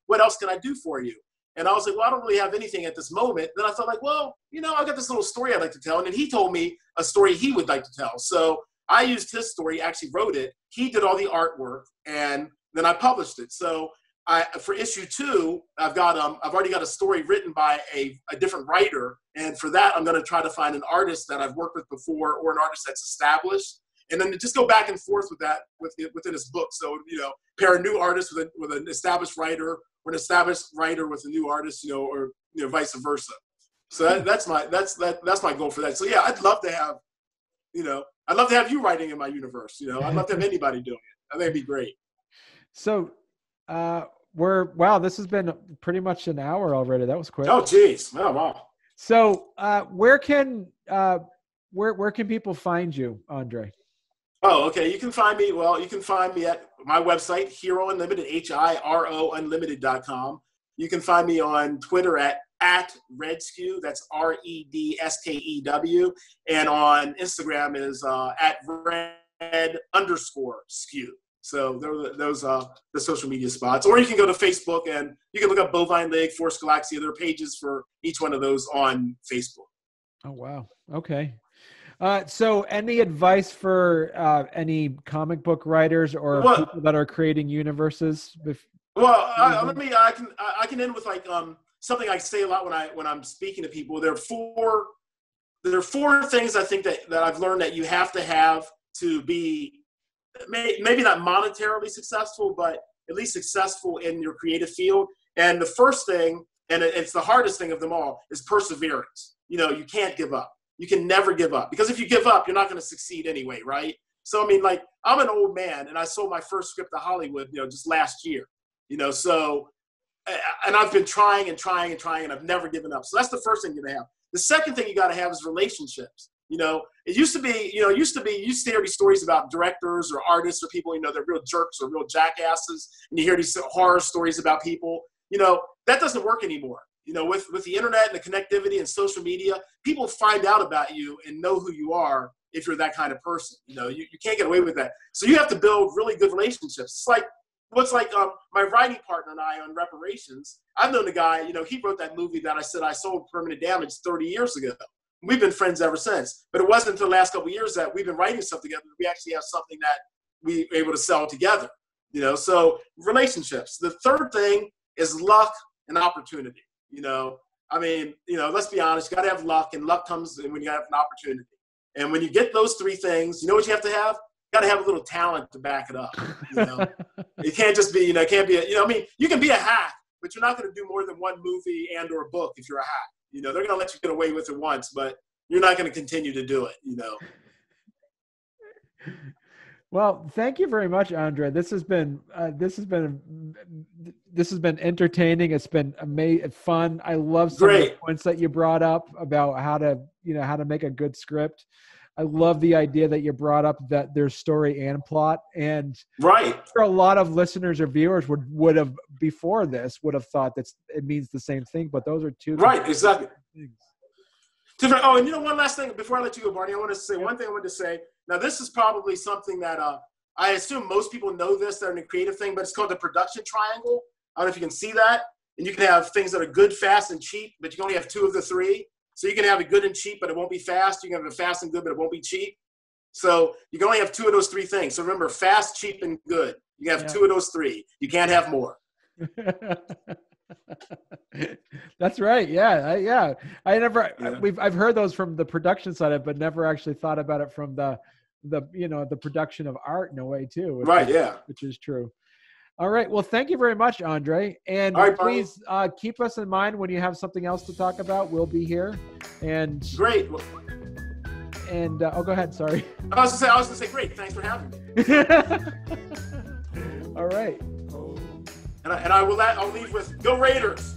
What else can I do for you? And I was like, well, I don't really have anything at this moment. Then I thought like, well, I've got this little story I'd like to tell. And then he told me a story he would like to tell. So I used his story, actually wrote it. He did all the artwork, and then I published it. So for issue 2, I've already got a story written by a different writer. And for that, I'm going to try to find an artist that I've worked with before, or an artist that's established. And then to just go back and forth with that within his book. So, pair a new artist with an established writer, or an established writer with a new artist, or vice versa. So that's my goal for that. So yeah, I'd love to have you writing in my universe. I'd love to have anybody doing it. I think it'd be great. So wow, this has been pretty much an hour already. That was quick. Oh geez. Oh wow. So where can people find you, Andre? Oh, okay. You can find me at my website, Hero Unlimited, HIRO Unlimited.com. You can find me on Twitter at Redskew, that's REDSKEW, and on Instagram is at red_skew. So those are the social media spots. Or you can go to Facebook and you can look up Bovine League, Force Galaxia. There are pages for each one of those on Facebook. Oh, wow. Okay. So any advice for any comic book writers or people that are creating universes? I can end with like something I say a lot when I'm speaking to people. There are four things I think that I've learned that you have to be maybe not monetarily successful, but at least successful in your creative field. And the first thing, and it's the hardest thing of them all, is perseverance. You can't give up. You can never give up, because if you give up, you're not going to succeed anyway, right? So, I mean, like, I'm an old man, and I sold my first script to Hollywood, just last year, so, and I've been trying and trying and trying, and I've never given up. So that's the first thing you're going to have. The second thing you got to have is relationships. It used to be, you used to hear these stories about directors or artists or people, they're real jerks or real jackasses. And you hear these horror stories about people, that doesn't work anymore. With the internet and the connectivity and social media, people find out about you and know who you are if you're that kind of person. You can't get away with that. So you have to build really good relationships. It's like, my writing partner and I on Reparations, I've known the guy, he wrote that movie that I said I sold, Permanent Damage, 30 years ago. We've been friends ever since. But it wasn't until the last couple of years that we've been writing stuff together that we actually have something that we were able to sell together. So relationships. The third thing is luck and opportunity. Let's be honest, you got to have luck, and luck comes when you have an opportunity. And when you get those three things, you know what you have to have? You got to have a little talent to back it up. It can't just be, it can't be, you can be a hack, but you're not going to do more than one movie and or book if you're a hack. They're going to let you get away with it once, but you're not going to continue to do it, Well, thank you very much, Andre. This has been entertaining. It's been amazing, fun. I love some of the points that you brought up about how to make a good script. I love the idea that you brought up that there's story and plot. And for a lot of listeners or viewers would have before this would have thought that it means the same thing, but those are two exactly things. Oh, and one last thing before I let you go, Barney, I want to say one thing. I want to say, now this is probably something that I assume most people know this, they're in a creative thing, but it's called the production triangle. I don't know if you can see that. And you can have things that are good, fast, and cheap, but you can only have two of the three. So you can have it good and cheap, but it won't be fast. You can have it fast and good, but it won't be cheap. So you can only have two of those three things. So remember, fast, cheap, and good. You can have two of those three. You can't have more. That's right. Yeah. I've heard those from the production side, but never actually thought about it from the production of art in a way too. Which is true. All right. Well, thank you very much, Andre. And please keep us in mind when you have something else to talk about. We'll be here. And great. And go ahead. Sorry. I was gonna say, great. Thanks for having me. All right. And I'll leave with Go Raiders.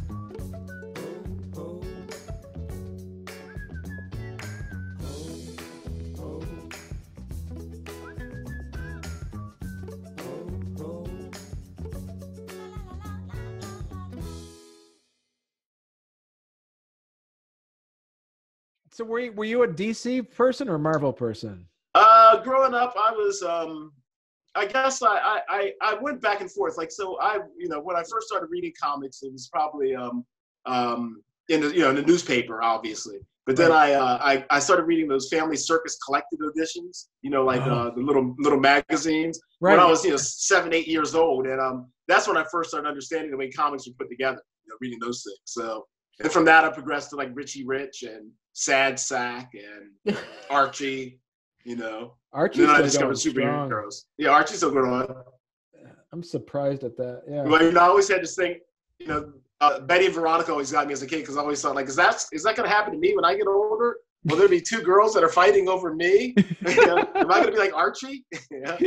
So were you a DC person or a Marvel person? Growing up, I was, I guess I went back and forth. Like, so when I first started reading comics, it was probably in the newspaper, obviously. But then I started reading those Family Circus collected editions, the little magazines when I was 7, 8 years old, and that's when I first started understanding the way comics were put together. Reading those things. So, and from that I progressed to like Richie Rich and Sad Sack and Archie. Archie's then I discovered superheroes. Strong. Yeah, Archie's still going on. I'm surprised at that. Yeah. Well, I always had this thing. Betty and Veronica always got me as a kid because I always thought, like, is that going to happen to me when I get older? Will there be two girls that are fighting over me? Am I going to be like Archie? Yeah.